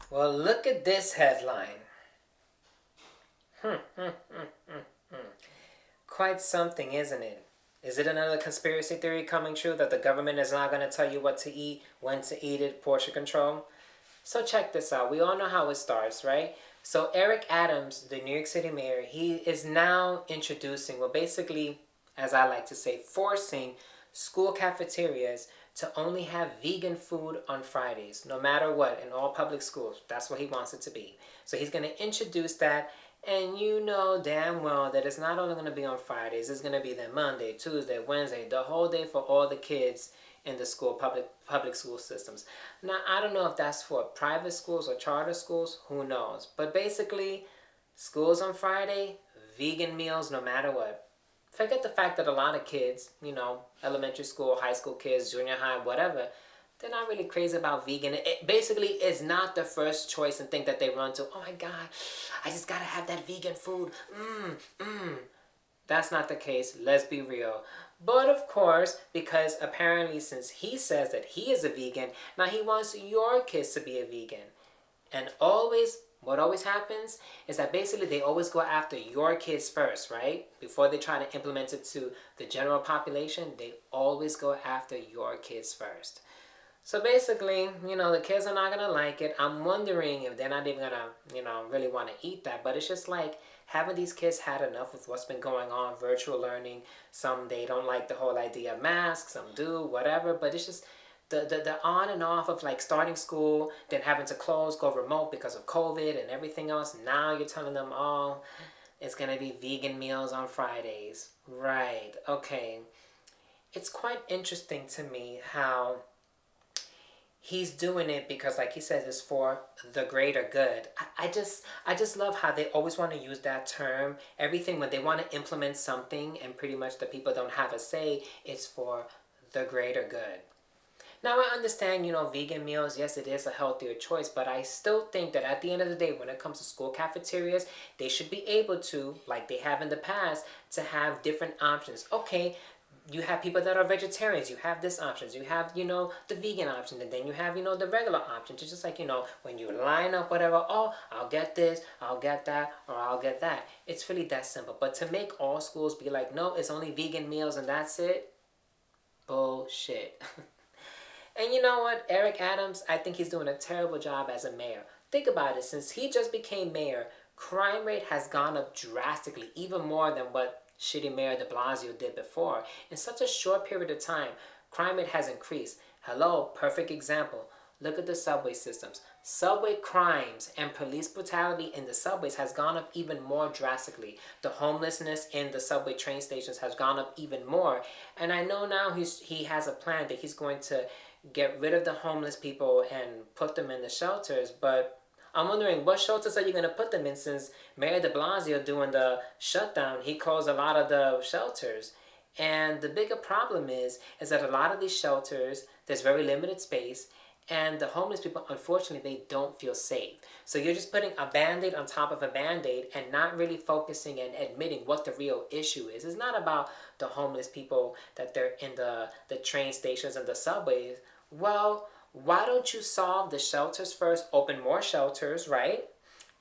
Well, look at this headline. Quite something, isn't it? Is it another conspiracy theory coming true that the government is not going to tell you what to eat, when to eat it, portion control? So check this out. We all know how it starts, right? So Eric Adams, the New York City mayor, he is now introducing, well, basically, as I like to say, forcing school cafeterias to only have vegan food on Fridays, no matter what, in all public schools. That's what he wants it to be. So he's going to introduce that, and you know damn well that it's not only going to be on Fridays, it's going to be then Monday, Tuesday, Wednesday, the whole day for all the kids in the school, public school systems. Now, I don't know if that's for private schools or charter schools, who knows. But basically, schools on Friday, vegan meals no matter what. Forget the fact that a lot of kids, elementary school, high school kids, junior high, whatever, they're not really crazy about vegan. It basically is not the first choice and thing that they run to. Oh my God, I just gotta have that vegan food. That's not the case. Let's be real. But of course, because apparently since he says that he is a vegan, now he wants your kids to be a vegan. And what always happens is that basically they always go after your kids first, right? Before they try to implement it to the general population, they always go after your kids first. So basically, the kids are not going to like it. I'm wondering if they're not even going to, really want to eat that. But it's just like, haven't these kids had enough with what's been going on, virtual learning? Some, they don't like the whole idea of masks, some do, whatever. But it's just the on and off of like starting school, then having to close, go remote because of COVID and everything else. Now you're telling them, oh, it's going to be vegan meals on Fridays. Right, okay. It's quite interesting to me how he's doing it because, like he says, it's for the greater good. I just love how they always want to use that term. Everything when they want to implement something and pretty much the people don't have a say, it's for the greater good. Now I understand, vegan meals, yes, it is a healthier choice, but I still think that at the end of the day, when it comes to school cafeterias, they should be able to, like they have in the past, to have different options. Okay, you have people that are vegetarians, you have this options, you have, the vegan option, and then you have, the regular options. It's just like, when you line up whatever, oh, I'll get this, I'll get that, or I'll get that. It's really that simple. But to make all schools be like, no, it's only vegan meals and that's it, bullshit. And you know what? Eric Adams, I think he's doing a terrible job as a mayor. Think about it. Since he just became mayor, crime rate has gone up drastically, even more than what shitty Mayor de Blasio did before. In such a short period of time, crime rate has increased. Hello, perfect example. Look at the subway systems. Subway crimes and police brutality in the subways has gone up even more drastically. The homelessness in the subway train stations has gone up even more. And I know now he has a plan that he's going to get rid of the homeless people and put them in the shelters. But I'm wondering, what shelters are you going to put them in, since Mayor de Blasio doing the shutdown, he closed a lot of the shelters. And the bigger problem is that a lot of these shelters, there's very limited space, and the homeless people, unfortunately, they don't feel safe. So you're just putting a Band-Aid on top of a Band-Aid and not really focusing and admitting what the real issue is. It's not about the homeless people that they're in the train stations and the subways. Well, why don't you solve the shelters first, open more shelters, right?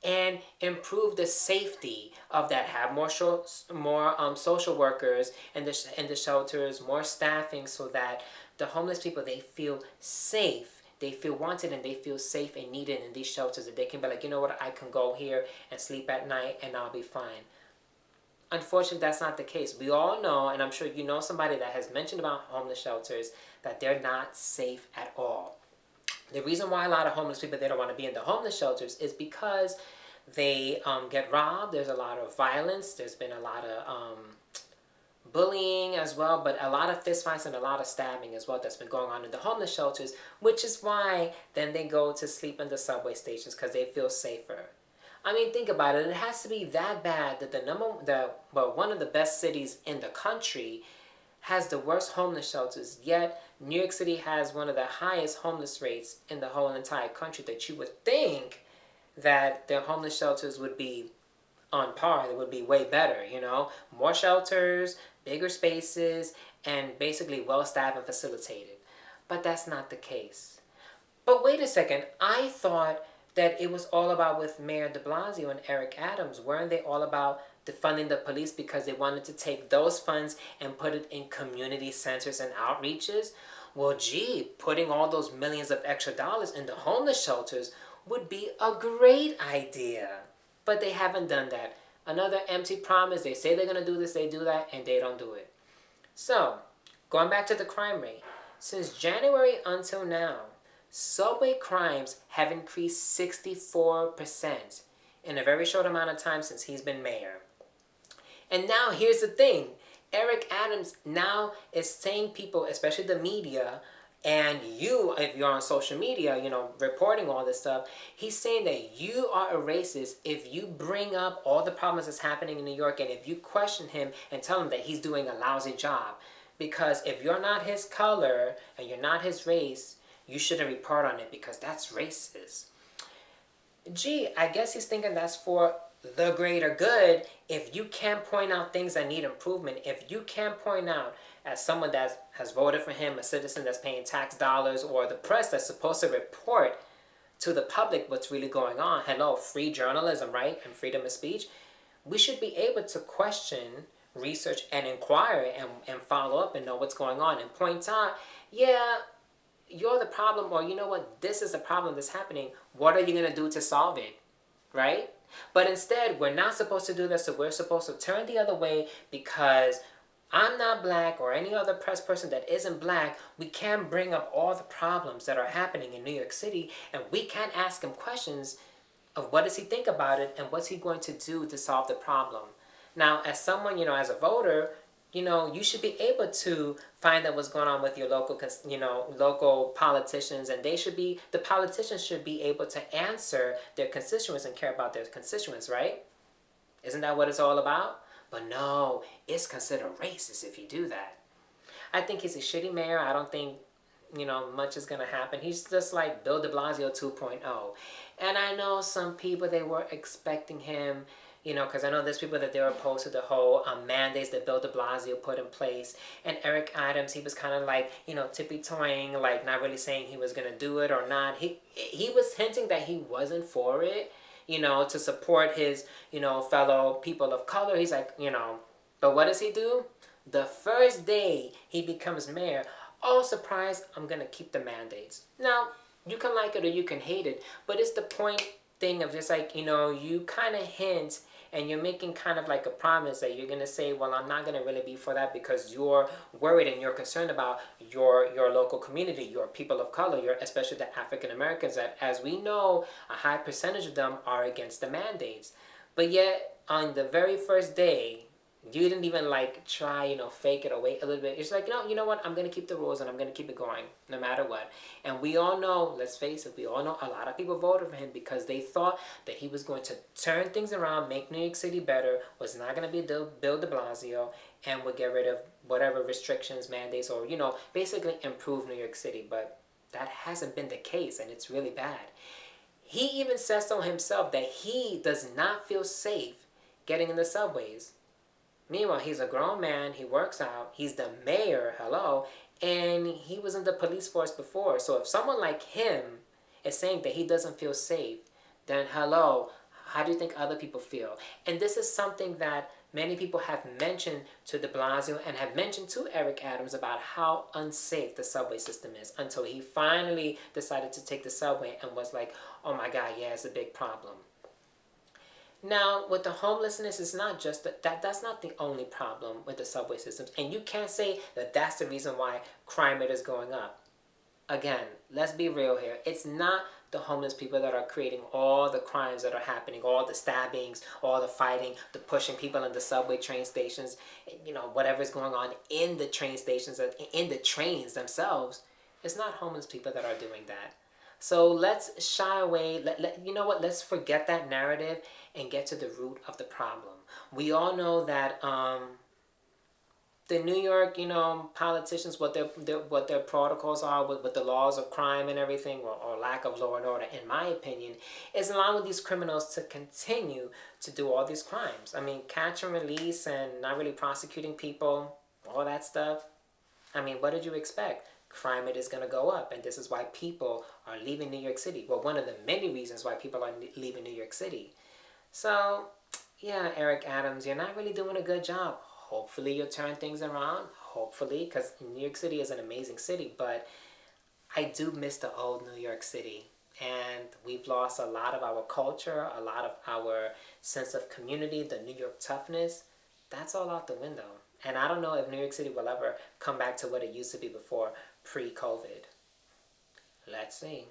And improve the safety of that. Have more social workers in the shelters, more staffing, so that the homeless people, they feel safe, they feel wanted, and they feel safe and needed in these shelters, that they can be like, you know what, I can go here and sleep at night and I'll be fine. Unfortunately, that's not the case. We all know, and I'm sure you know somebody that has mentioned about homeless shelters, that they're not safe at all. The reason why a lot of homeless people, they don't want to be in the homeless shelters is because they get robbed. There's a lot of violence. There's been a lot of bullying as well, but a lot of fistfights and a lot of stabbing as well that's been going on in the homeless shelters, which is why then they go to sleep in the subway stations, because they feel safer. I mean, think about it. It has to be that bad that one of the best cities in the country has the worst homeless shelters, yet New York City has one of the highest homeless rates in the whole entire country, that you would think that their homeless shelters would be on par. They would be way better, more shelters, bigger spaces, and basically well-staffed and facilitated. But that's not the case. But wait a second, I thought that it was all about with Mayor de Blasio and Eric Adams. Weren't they all about defunding the police because they wanted to take those funds and put it in community centers and outreaches? Well, gee, putting all those millions of extra dollars into homeless shelters would be a great idea. But they haven't done that. Another empty promise. They say they're going to do this, they do that, and they don't do it. So, going back to the crime rate. Since January until now, subway crimes have increased 64% in a very short amount of time since he's been mayor. And now here's the thing. Eric Adams now is saying people, especially the media, and you, if you're on social media, reporting all this stuff, he's saying that you are a racist if you bring up all the problems that's happening in New York and if you question him and tell him that he's doing a lousy job. Because if you're not his color and you're not his race, you shouldn't report on it because that's racist. Gee, I guess he's thinking that's for the greater good. If you can't point out things that need improvement, if you can't point out as someone that has voted for him, a citizen that's paying tax dollars, or the press that's supposed to report to the public what's really going on, hello, free journalism, right, and freedom of speech, we should be able to question, research, and inquire and follow up and know what's going on and point out, yeah, you're the problem, or you know what, this is the problem that's happening. What are you going to do to solve it, right? But instead, we're not supposed to do this, so we're supposed to turn the other way because I'm not black or any other press person that isn't black. We can't bring up all the problems that are happening in New York City, and we can't ask him questions of what does he think about it and what's he going to do to solve the problem. Now, as someone, as a voter, you should be able to find out what's going on with your local politicians, and the politicians should be able to answer their constituents and care about their constituents, right? Isn't that what it's all about? But no, it's considered racist if you do that. I think he's a shitty mayor. I don't think, much is going to happen. He's just like Bill de Blasio 2.0. And I know some people, they were expecting him, because I know there's people that they were opposed to the whole mandates that Bill de Blasio put in place. And Eric Adams, he was kind of like, tippy-toeing, like not really saying he was going to do it or not. He was hinting that he wasn't for it, to support his, fellow people of color. He's like, but what does he do? The first day he becomes mayor, oh, surprise, I'm going to keep the mandates. Now, you can like it or you can hate it, but it's the point thing of just like, you kind of hint and you're making kind of like a promise that you're going to say, well, I'm not going to really be for that because you're worried and you're concerned about your local community, your people of color, especially the African Americans, that as we know, a high percentage of them are against the mandates. But yet, on the very first day, you didn't even like try, fake it or wait a little bit. It's like, you know what? I'm going to keep the rules and I'm going to keep it going no matter what. And we all know, let's face it, we all know a lot of people voted for him because they thought that he was going to turn things around, make New York City better, was not going to be Bill de Blasio, and would get rid of whatever restrictions, mandates, or, basically improve New York City. But that hasn't been the case, and it's really bad. He even says so himself that he does not feel safe getting in the subways. Meanwhile, he's a grown man, he works out, he's the mayor, hello, and he was in the police force before. So if someone like him is saying that he doesn't feel safe, then hello, how do you think other people feel? And this is something that many people have mentioned to de Blasio and have mentioned to Eric Adams about how unsafe the subway system is until he finally decided to take the subway and was like, oh my God, yeah, it's a big problem. Now, with the homelessness, it's not just that's not the only problem with the subway systems. And you can't say that that's the reason why crime rate is going up. Again, let's be real here. It's not the homeless people that are creating all the crimes that are happening, all the stabbings, all the fighting, the pushing people in the subway train stations, whatever's going on in the train stations, in the trains themselves. It's not homeless people that are doing that. So let's shy away. Let's forget that narrative and get to the root of the problem. We all know that the New York, politicians, what their protocols are with the laws of crime and everything, or lack of law and order, in my opinion, is allowing these criminals to continue to do all these crimes. I mean, catch and release and not really prosecuting people, all that stuff. I mean, what did you expect? crime rate is going to go up. And this is why people are leaving New York City. Well, one of the many reasons why people are leaving New York City. So, yeah, Eric Adams, you're not really doing a good job. Hopefully you'll turn things around. Hopefully, because New York City is an amazing city. But I do miss the old New York City. And we've lost a lot of our culture, a lot of our sense of community, the New York toughness. That's all out the window. And I don't know if New York City will ever come back to what it used to be before pre-COVID. Let's see.